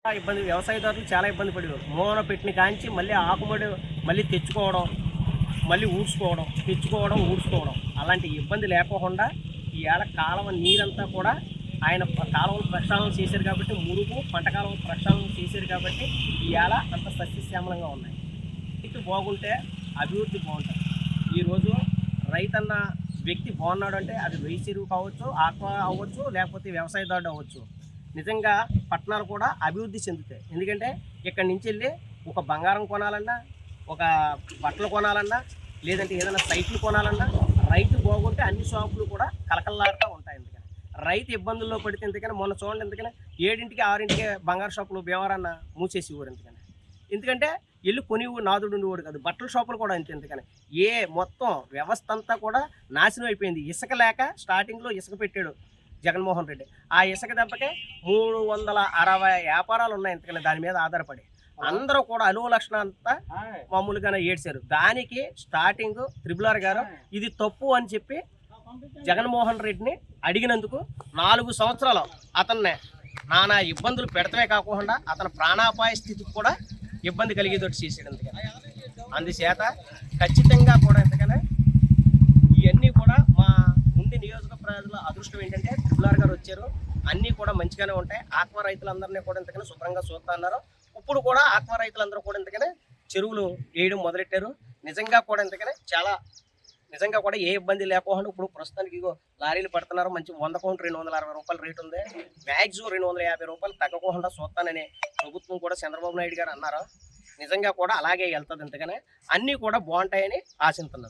ఇబ్బంది వ్యవసాయదారులు చాలా ఇబ్బంది పడేవారు. మూలన పెట్టిన కాంచి మళ్ళీ ఆకుమడి మళ్ళీ తెచ్చుకోవడం, మళ్ళీ ఊడ్చుకోవడం, తెచ్చుకోవడం, ఊడ్చుకోవడం అలాంటి ఇబ్బంది లేకోకుండా ఈవేళ కాలువ నీరంతా కూడా ఆయన కాలువలు ప్రక్షాళన చేశారు కాబట్టి, మురుగు పంట కాలువలు ప్రక్షాళన చేశారు కాబట్టి ఈవేళ అంత సస్యశ్యామలంగా ఉన్నాయి. రైతు బాగుంటే అభివృద్ధి బాగుంటుంది. ఈరోజు రైతన్న వ్యక్తి బాగున్నాడు అంటే అది వెయ్యి చెరువు కావచ్చు, ఆక్వా అవ్వచ్చు, లేకపోతే వ్యవసాయదారుడు అవ్వచ్చు. నిజంగా పట్టణాలు కూడా అభివృద్ధి చెందుతాయి. ఎందుకంటే ఇక్కడి నుంచి వెళ్ళి ఒక బంగారం కొనాలన్నా, ఒక బట్టలు కొనాలన్నా, లేదంటే ఏదైనా సైకిల్ కొనాలన్నా రైతు బాగుంటే అన్ని షాపులు కూడా కలకల్లాడుతూ ఉంటాయి. ఎందుకని రైతు ఇబ్బందుల్లో పడితే ఎందుకని మొన్న చూడండి, ఎందుకని 7ంటికి 6ంటికి బంగారు షాపులు భీమవరాన్న మూసేసేవారు. ఎందుకంటే వెళ్ళి కొనివు నాదుడు ఉండేవాడు కాదు. బట్టల షాపులు కూడా అంతే. ఎందుకని మొత్తం వ్యవస్థ అంతా కూడా నాశనం అయిపోయింది. ఇసుక లేక స్టార్టింగ్లో ఇసుక పెట్టాడు జగన్మోహన్ రెడ్డి. ఆ ఇసుక దెబ్బకే 360 వ్యాపారాలు ఉన్నాయి. ఎందుకని దాని మీద ఆధారపడి అందరూ కూడా అలువ లక్షణం అంతా మామూలుగానే ఏడ్చారు. దానికి స్టార్టింగ్ త్రిబుల్ గారు ఇది తప్పు అని చెప్పి జగన్మోహన్ రెడ్డిని అడిగినందుకు 4 సంవత్సరాలు అతన్ని నానా ఇబ్బందులు పెడతమే కాకుండా అతని ప్రాణాపాయ స్థితికి కూడా ఇబ్బంది కలిగేటట్టు చేసాడు. ఎందుకని అందుచేత ఖచ్చితంగా కూడా ఎందుకని ఇవన్నీ కూడా మా ఉండి నియోజక ప్రజల అదృష్టం ఏంటంటే త్రిబుల్ గారు వచ్చారు. అన్నీ కూడా మంచిగానే ఉంటాయి. ఆక్వా రైతులందరినీ కూడా ఎందుకని శుభ్రంగా చూస్తా అన్నారు. ఇప్పుడు కూడా ఆక్వా రైతులందరూ కూడా ఎందుకని చెరువులు వేయడం మొదలెట్టారు. నిజంగా కూడా ఎందుకని చాలా నిజంగా కూడా ఏ ఇబ్బంది లేకుండా ఇప్పుడు ప్రస్తుతానికి లారీలు పడుతున్నారు. మంచి 100 కౌంట్ 260 రూపాయల రేటు ఉంది. మ్యాక్సిమం 250 రూపాయలు తగ్గకుండా చూస్తానని ప్రభుత్వం కూడా చంద్రబాబు నాయుడు గారు అన్నారు. నిజంగా కూడా అలాగే వెళ్తుంది. ఎందుకని అన్నీ కూడా బాగుంటాయని ఆశిస్తున్నాను.